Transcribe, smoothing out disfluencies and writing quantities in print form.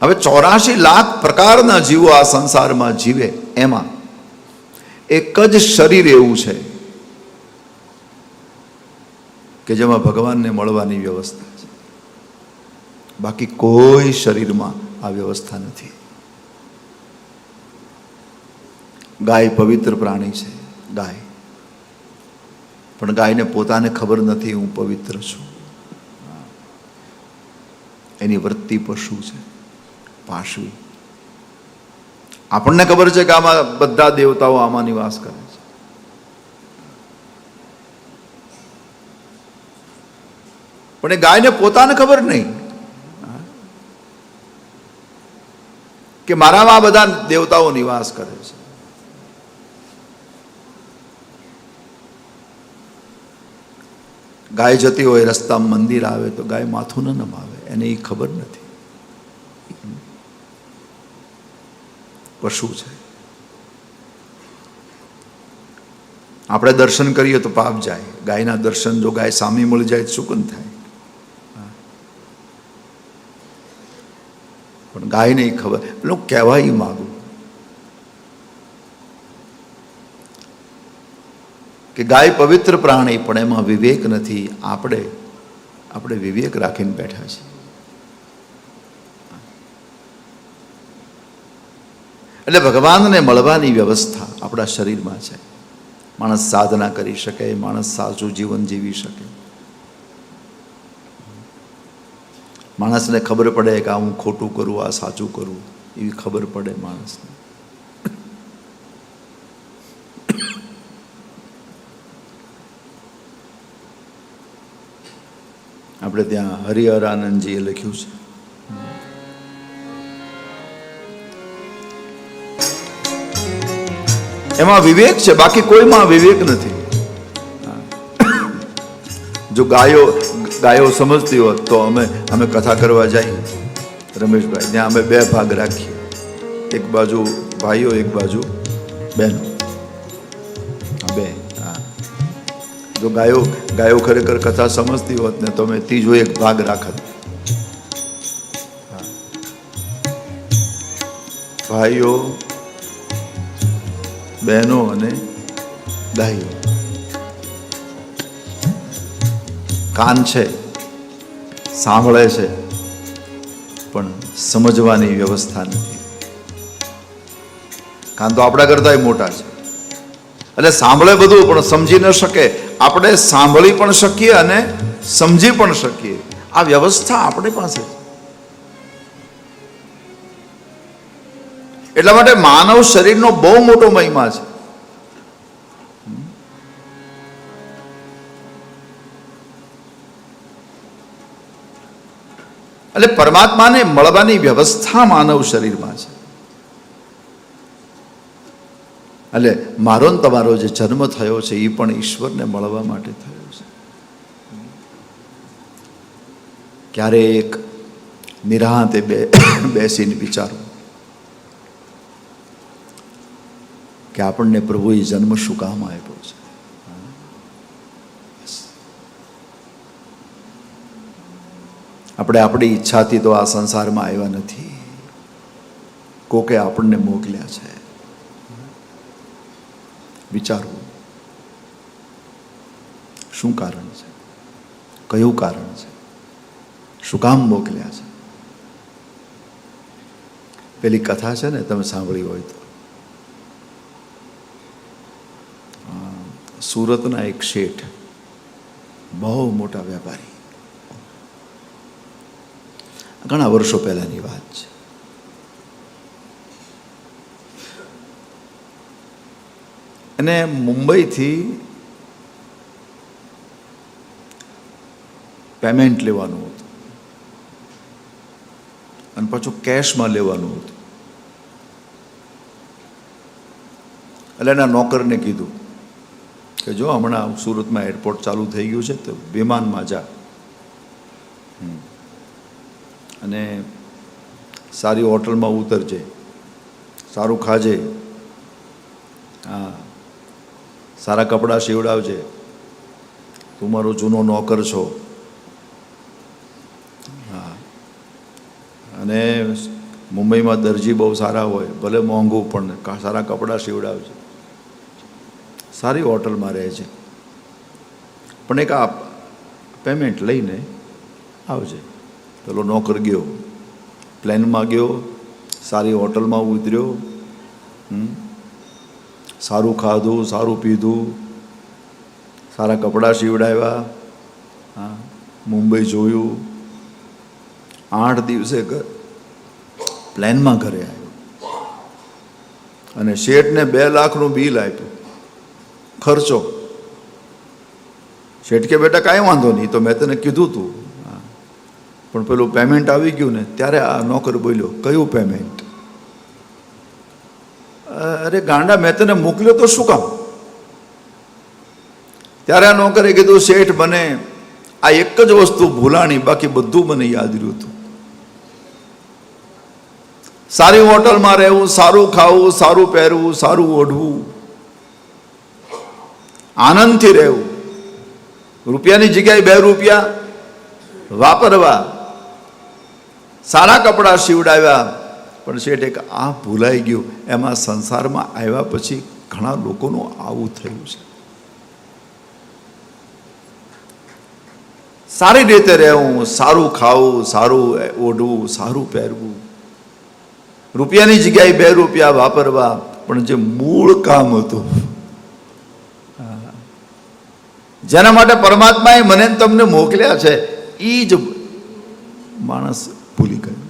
હવે 84 લાખ પ્રકારના જીવો આ સંસારમાં જીવે, એમાં એક જ શરીર એવું છે કે જેમાં ભગવાનને મળવાની વ્યવસ્થા છે. બાકી કોઈ શરીરમાં આ વ્યવસ્થા નથી. ગાય પવિત્ર પ્રાણી છે, ગાય, પણ ગાયને પોતાને ખબર નથી હું પવિત્ર છું. એની વૃત્તિ પશુ છે, પાશવી. આપણને ખબર છે કે આમાં બધા દેવતાઓ આમાં નિવાસ કરે છે. પણ એ ગાયને પોતાને ખબર નહીં કે મારામાં આ બધા દેવતાઓ નિવાસ કરે છે. ગાય જતી હોય, રસ્તામાં મંદિર આવે તો ગાય માથું ન નમાવે, એને એ ખબર નથી. પશુ છે. આપણે દર્શન કરીએ તો પાપ જાય. ગાયના દર્શન જો ગાય સામે મળી જાય તો સુકન થાય. પણ ગાય નહીં ખબર. પેલું કહેવાય માગું કે ગાય પવિત્ર પ્રાણી, પણ એમાં વિવેક નથી. આપણે વિવેક રાખીને બેઠા છીએ. એટલે ભગવાનને મળવાની વ્યવસ્થા આપણા શરીરમાં છે. માણસ સાધના કરી શકે, માણસ સાચું જીવન જીવી શકે. માણસને ખબર પડે કે આ હું ખોટું કરું, આ સાચું કરું, એવી ખબર પડે માણસને. આપણે ત્યાં હરિહરાનંદજીએ લખ્યું છે, એમાં વિવેક છે, બાકી કોઈમાં વિવેક નથી. જો ગાયો સમજતી હોત તો અમે કથા કરવા જઈએ રમેશભાઈ, ત્યાં અમે 2 ભાગ રાખીએ, એક બાજુ ભાઈઓ, એક બાજુ બહેનો. બે. જો ગાયો ખરેખર કથા સમજતી હોત ને તો અમે ત્રીજો એક ભાગ રાખત. ભાઈઓ, બહેનો અને ગાયો. કાન છે, સાંભળે છે, પણ સમજવાની વ્યવસ્થા નથી. કાન તો આપણા કરતા મોટા છે, એટલે સાંભળે બધું પણ સમજી ન શકે. આપણે સાંભળી પણ શકીએ અને સમજી પણ શકીએ. આ વ્યવસ્થા આપણી પાસે છે. એટલા માટે માનવ શરીરનો બહુ મોટો મહિમા છે. એટલે પરમાત્માને મળવાની વ્યવસ્થા માનવ શરીરમાં છે. એટલે મારો ને તમારો જે જન્મ થયો છે એ પણ ઈશ્વરને મળવા માટે થયો છે. ક્યારેક નિરાંતે બેસીને વિચારો કે આપણને પ્રભુએ જન્મ શું કામ આપ્યો છે. આપણે આપણી ઈચ્છાથી તો આ સંસારમાં આવ્યા નથી. કોકે આપણને મોકલ્યા છે. વિચારવું શું કારણ છે, કયું કારણ છે, શું કામ મોકલ્યા છે. પેલી કથા છે ને, તમે સાંભળી હોય તો, સુરતના એક શેઠ, બહુ મોટા વેપારી, ઘણા વર્ષો પહેલાની વાત છે. અને મુંબઈથી પેમેન્ટ લેવાનું હતું અને પાછું કેશમાં લેવાનું હતું. એટલે એના નોકરને કીધું કે જો હમણાં સુરતમાં એરપોર્ટ ચાલુ થઈ ગયું છે તો વિમાનમાં જા અને સારી હોટલમાં ઉતરજે, સારું ખાજે, હા, સારા કપડાં સીવડાવજે, તું મારો જૂનો નોકર છો, હા, અને મુંબઈમાં દરજી બહુ સારા હોય, ભલે મોંઘું પણ સારા કપડાં સીવડાવશે, સારી હોટલમાં રહે છે, પણ એક આ પેમેન્ટ લઈને આવજે. પેલો નોકર ગયો, પ્લેનમાં ગયો, સારી હોટલમાં ઉતર્યો, સારું ખાધું, સારું પીધું, સારા કપડાં સીવડાવ્યા, હા, મુંબઈ જોયું, 8 દિવસે પ્લેનમાં ઘરે આવ્યો અને શેઠને 2 લાખનું બિલ આપ્યું, ખર્ચો. શેઠ કે બેટા કાંઈ વાંધો નહીં, તો મેં તને કીધું તું, પણ પેલું પેમેન્ટ આવી ગયું ને ત્યારે આ નોકર બોલ્યો, કયું પેમેન્ટ? અરે ગાંડા, મેં તને મોકલ્યો તો શું કામ? ત્યારે આ નોકરે કીધું, શેઠ મને આ એક જ વસ્તુ ભૂલાણી, બાકી બધું મને યાદ રહ્યું હતું. સારી હોટલમાં રહેવું, સારું ખાવું, સારું પહેરવું, સારું ઓઢવું, આનંદથી રહેવું, રૂપિયાની જગ્યાએ 2 રૂપિયા વાપરવા, સારા કપડાં સીવડાવ્યા. પણ શેઠ એક આ ભૂલાઈ ગયું. એમાં સંસારમાં આવ્યા પછી ઘણા લોકોનું આવું થયું છે. સારી રીતે રહેવું, સારું ખાવું, સારું ઓઢવું, સારું પહેરવું, રૂપિયાની જગ્યાએ 2 રૂપિયા વાપરવા, પણ જે મૂળ કામ હતું, જેના માટે પરમાત્માએ મને તમને મોકલ્યા છે, એ જ માણસ ભૂલી ગયો.